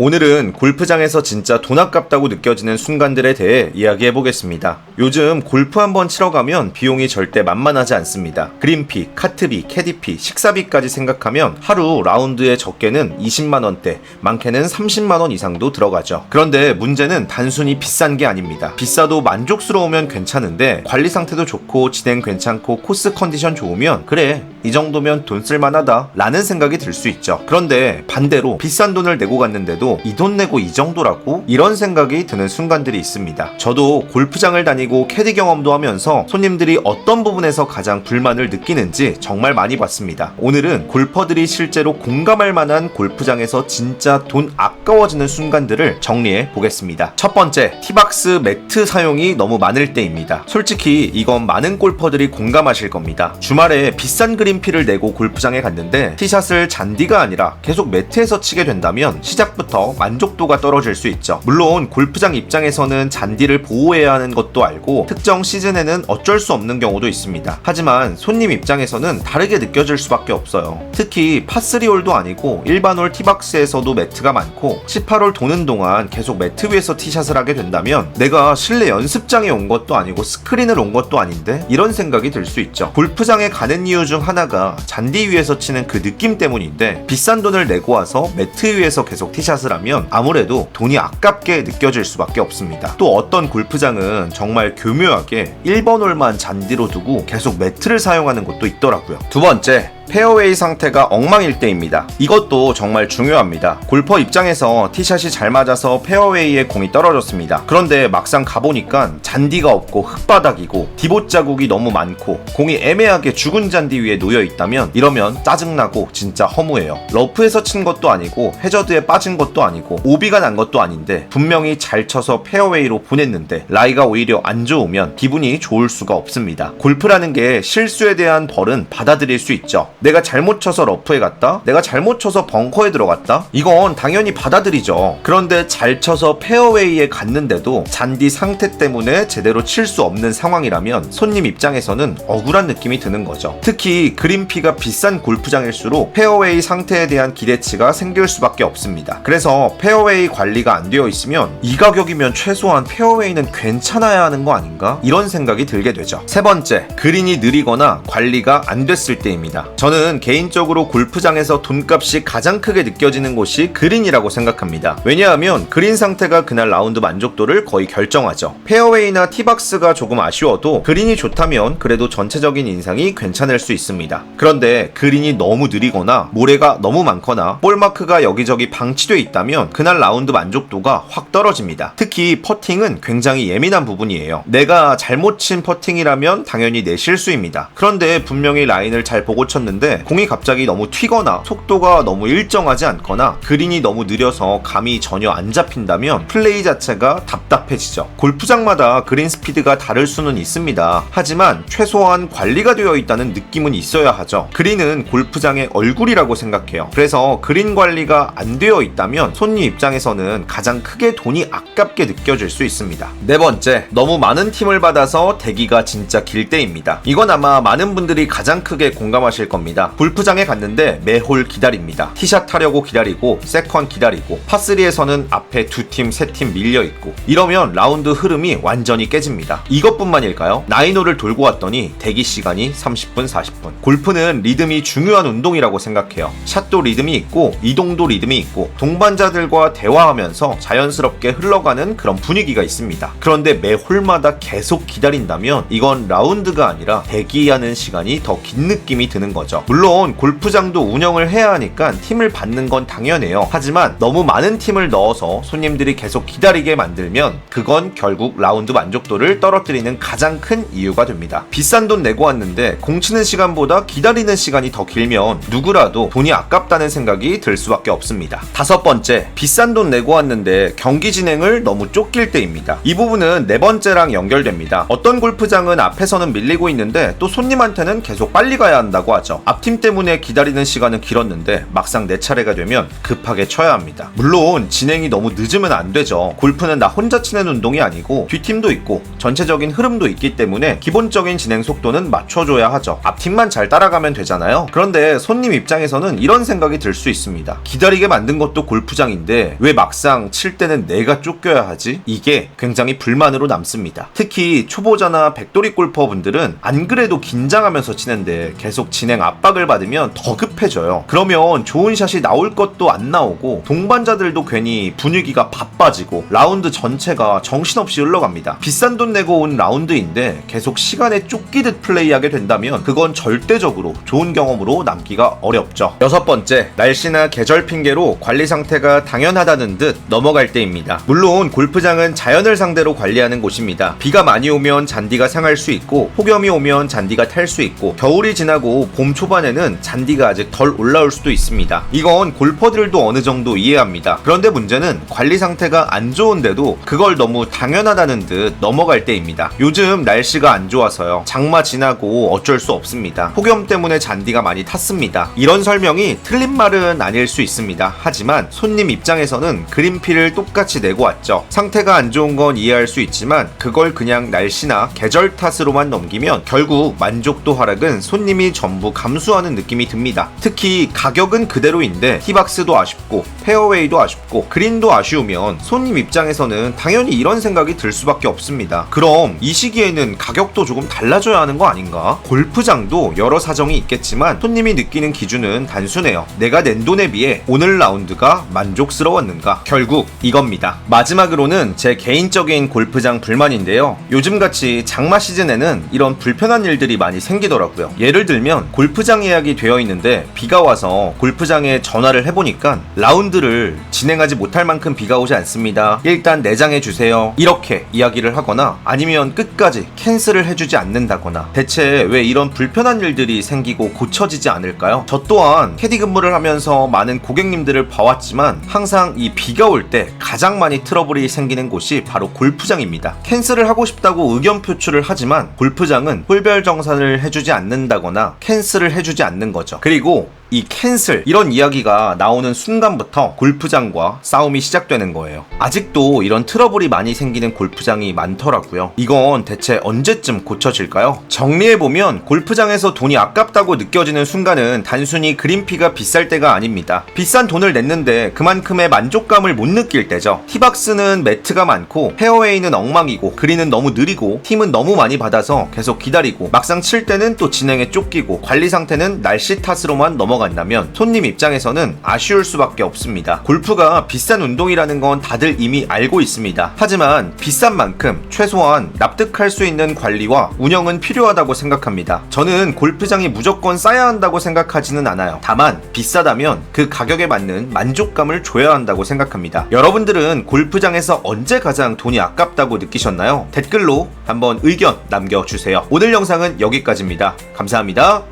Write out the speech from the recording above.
오늘은 골프장에서 진짜 돈 아깝다고 느껴지는 순간들에 대해 이야기해보겠습니다. 요즘 골프 한번 치러 가면 비용이 절대 만만하지 않습니다. 그린피, 카트비, 캐디피, 식사비까지 생각하면 하루 라운드에 적게는 20만원대, 많게는 30만원 이상도 들어가죠. 그런데 문제는 단순히 비싼 게 아닙니다. 비싸도 만족스러우면 괜찮은데 관리 상태도 좋고 진행 괜찮고 코스 컨디션 좋으면 그래, 이 정도면 돈 쓸만하다 라는 생각이 들 수 있죠. 그런데 반대로 비싼 돈을 내고 갔는데도 이 돈 내고 이 정도라고? 이런 생각이 드는 순간들이 있습니다. 저도 골프장을 다니고 캐디 경험도 하면서 손님들이 어떤 부분에서 가장 불만을 느끼는지 정말 많이 봤습니다. 오늘은 골퍼들이 실제로 공감할 만한 골프장에서 진짜 돈 아까워지는 순간들을 정리해 보겠습니다. 첫 번째, 티박스 매트 사용이 너무 많을 때입니다. 솔직히 이건 많은 골퍼들이 공감하실 겁니다. 주말에 비싼 그린피를 내고 골프장에 갔는데 티샷을 잔디가 아니라 계속 매트에서 치게 된다면 시작부터 만족도가 떨어질 수 있죠. 물론 골프장 입장에서는 잔디를 보호해야 하는 것도 알고 특정 시즌에는 어쩔 수 없는 경우도 있습니다. 하지만 손님 입장에서는 다르게 느껴질 수밖에 없어요. 특히 파3홀도 아니고 일반 홀 티박스에서도 매트가 많고 18홀 도는 동안 계속 매트 위에서 티샷을 하게 된다면 내가 실내 연습장에 온 것도 아니고 스크린을 온 것도 아닌데? 이런 생각이 들 수 있죠. 골프장에 가는 이유 중 하나가 잔디 위에서 치는 그 느낌 때문인데 비싼 돈을 내고 와서 매트 위에서 계속 티샷을 하면 아무래도 돈이 아깝게 느껴질 수밖에 없습니다. 또 어떤 골프장은 정말 교묘하게 1번 홀만 잔디로 두고 계속 매트를 사용하는 곳도 있더라고요. 두 번째, 페어웨이 상태가 엉망일 때입니다. 이것도 정말 중요합니다. 골퍼 입장에서 티샷이 잘 맞아서 페어웨이에 공이 떨어졌습니다. 그런데 막상 가보니까 잔디가 없고 흙바닥이고 디봇 자국이 너무 많고 공이 애매하게 죽은 잔디 위에 놓여 있다면 이러면 짜증나고 진짜 허무해요. 러프에서 친 것도 아니고 해저드에 빠진 것도 아니고 오비가 난 것도 아닌데 분명히 잘 쳐서 페어웨이로 보냈는데 라이가 오히려 안 좋으면 기분이 좋을 수가 없습니다. 골프라는 게 실수에 대한 벌은 받아들일 수 있죠. 내가 잘못 쳐서 러프에 갔다? 내가 잘못 쳐서 벙커에 들어갔다? 이건 당연히 받아들이죠. 그런데 잘 쳐서 페어웨이에 갔는데도 잔디 상태 때문에 제대로 칠 수 없는 상황이라면 손님 입장에서는 억울한 느낌이 드는 거죠. 특히 그린피가 비싼 골프장일수록 페어웨이 상태에 대한 기대치가 생길 수밖에 없습니다. 그래서 페어웨이 관리가 안 되어 있으면 이 가격이면 최소한 페어웨이는 괜찮아야 하는 거 아닌가? 이런 생각이 들게 되죠. 세 번째, 그린이 느리거나 관리가 안 됐을 때입니다. 저는 개인적으로 골프장에서 돈값이 가장 크게 느껴지는 곳이 그린이라고 생각합니다. 왜냐하면 그린 상태가 그날 라운드 만족도를 거의 결정하죠. 페어웨이나 티박스가 조금 아쉬워도 그린이 좋다면 그래도 전체적인 인상이 괜찮을 수 있습니다. 그런데 그린이 너무 느리거나 모래가 너무 많거나 볼마크가 여기저기 방치돼 있다면 그날 라운드 만족도가 확 떨어집니다. 특히 퍼팅은 굉장히 예민한 부분이에요. 내가 잘못 친 퍼팅이라면 당연히 내 실수입니다. 그런데 분명히 라인을 잘 보고 쳤는데 공이 갑자기 너무 튀거나 속도가 너무 일정하지 않거나 그린이 너무 느려서 감이 전혀 안 잡힌다면 플레이 자체가 답답해지죠. 골프장마다 그린 스피드가 다를 수는 있습니다. 하지만 최소한 관리가 되어 있다는 느낌은 있어야 하죠. 그린은 골프장의 얼굴이라고 생각해요. 그래서 그린 관리가 안 되어 있다면 손님 입장에서는 가장 크게 돈이 아깝게 느껴질 수 있습니다. 네 번째, 너무 많은 팀을 받아서 대기가 진짜 길 때입니다. 이건 아마 많은 분들이 가장 크게 공감하실 겁니다. 골프장에 갔는데 매홀 기다립니다. 티샷 하려고 기다리고 세컨 기다리고 파3에서는 앞에 두 팀, 세 팀 밀려있고 이러면 라운드 흐름이 완전히 깨집니다. 이것뿐만일까요? 9홀을 돌고 왔더니 대기 시간이 30분, 40분. 골프는 리듬이 중요한 운동이라고 생각해요. 샷도 리듬이 있고 이동도 리듬이 있고 동반자들과 대화하면서 자연스럽게 흘러가는 그런 분위기가 있습니다. 그런데 매 홀마다 계속 기다린다면 이건 라운드가 아니라 대기하는 시간이 더 긴 느낌이 드는 거죠. 물론 골프장도 운영을 해야 하니까 팀을 받는 건 당연해요. 하지만 너무 많은 팀을 넣어서 손님들이 계속 기다리게 만들면 그건 결국 라운드 만족도를 떨어뜨리는 가장 큰 이유가 됩니다. 비싼 돈 내고 왔는데 공 치는 시간보다 기다리는 시간이 더 길면 누구라도 돈이 아깝다는 생각이 들 수밖에 없습니다. 다섯 번째, 비싼 돈 내고 왔는데 경기 진행을 너무 쫓길 때입니다. 이 부분은 네 번째랑 연결됩니다. 어떤 골프장은 앞에서는 밀리고 있는데 또 손님한테는 계속 빨리 가야 한다고 하죠. 앞팀 때문에 기다리는 시간은 길었는데 막상 내 차례가 되면 급하게 쳐야 합니다. 물론 진행이 너무 늦으면 안 되죠. 골프는 나 혼자 치는 운동이 아니고 뒷팀도 있고 전체적인 흐름도 있기 때문에 기본적인 진행 속도는 맞춰줘야 하죠. 앞팀만 잘 따라가면 되잖아요. 그런데 손님 입장에서는 이런 생각이 들 수 있습니다. 기다리게 만든 것도 골프장인데 왜 막상 칠 때는 내가 쫓겨야 하지? 이게 굉장히 불만으로 남습니다. 특히 초보자나 백돌이 골퍼분들은 안 그래도 긴장하면서 치는데 계속 진행 압박을 받으면 더 급해져요. 그러면 좋은 샷이 나올 것도 안 나오고 동반자들도 괜히 분위기가 바빠지고 라운드 전체가 정신없이 흘러갑니다. 비싼 돈 내고 온 라운드인데 계속 시간에 쫓기듯 플레이하게 된다면 그건 절대적으로 좋은 경험으로 남기가 어렵죠. 여섯 번째, 날씨나 계절 핑계로 관리 상태가 당연하다는 듯 넘어갈 때입니다. 물론 골프장은 자연을 상대로 관리하는 곳입니다. 비가 많이 오면 잔디가 상할 수 있고 폭염이 오면 잔디가 탈 수 있고 겨울이 지나고 봄 초반에는 잔디가 아직 덜 올라올 수도 있습니다. 이건 골퍼들도 어느 정도 이해합니다. 그런데 문제는 관리 상태가 안 좋은데도 그걸 너무 당연하다는 듯 넘어갈 때입니다. 요즘 날씨가 안 좋아서요. 장마 지나고 어쩔 수 없습니다. 폭염 때문에 잔디가 많이 탔습니다. 이런 설명이 틀린 말은 아닐 수 있습니다. 하지만 손님 입장에서는 그린피를 똑같이 내고 왔죠. 상태가 안 좋은 건 이해할 수 있지만 그걸 그냥 날씨나 계절 탓으로만 넘기면 결국 만족도 하락은 손님이 전부 감수하는 느낌이 듭니다. 특히 가격은 그대로인데 티박스도 아쉽고 페어웨이도 아쉽고 그린도 아쉬우면 손님 입장에서는 당연히 이런 생각이 들 수밖에 없습니다. 그럼 이 시기에는 가격도 조금 달라져야 하는 거 아닌가? 골프장도 여러 사정이 있겠지만 손님이 느끼는 기준은 단순해요. 내가 낸 돈에 비해 오늘 라운드가 만족스러웠는가? 결국 이겁니다. 마지막으로는 제 개인적인 골프장 불만인데요. 요즘같이 장마 시즌에는 이런 불편한 일들이 많이 생기더라고요. 예를 들면 골프장 예약이 되어 있는데 비가 와서 골프장에 전화를 해보니까 라운드를 진행하지 못할 만큼 비가 오지 않습니다. 일단 내장해 주세요. 이렇게 이야기를 하거나 아니면 끝까지 캔슬을 해주지 않는다거나 대체 왜 이런 불편한 일들이 생기고 고쳐지지 않을까요? 저 또한 캐디 근무를 하면서 많은 고객님들을 봐왔지만 항상 이 비가 올 때 가장 많이 트러블이 생기는 곳이 바로 골프장입니다. 캔슬을 하고 싶다고 의견 표출을 하지만 골프장은 홀별 정산을 해주지 않는다거나 캔슬을 해주지 않는 거죠. 그리고 이 캔슬 이런 이야기가 나오는 순간부터 골프장과 싸움이 시작되는 거예요. 아직도 이런 트러블이 많이 생기는 골프장이 많더라고요. 이건 대체 언제쯤 고쳐질까요? 정리해보면 골프장에서 돈이 아깝다고 느껴지는 순간은 단순히 그린피가 비쌀 때가 아닙니다. 비싼 돈을 냈는데 그만큼의 만족감을 못 느낄 때죠. 티박스는 매트가 많고 페어웨이는 엉망이고 그린은 너무 느리고 팀은 너무 많이 받아서 계속 기다리고 막상 칠 때는 또 진행에 쫓기고 관리 상태는 날씨 탓으로만 넘어간다면 손님 입장에서는 아쉬울 수밖에 없습니다. 골프가 비싼 운동이라는 건 다들 이미 알고 있습니다. 하지만 비싼 만큼 최소한 납득할 수 있는 관리와 운영은 필요하다고 생각합니다. 저는 골프장이 무조건 싸야 한다고 생각하지는 않아요. 다만 비싸다면 그 가격에 맞는 만족감을 줘야 한다고 생각합니다. 여러분들은 골프장에서 언제 가장 돈이 아깝다고 느끼셨나요? 댓글로 한번 의견 남겨주세요. 오늘 영상은 여기까지입니다. 감사합니다.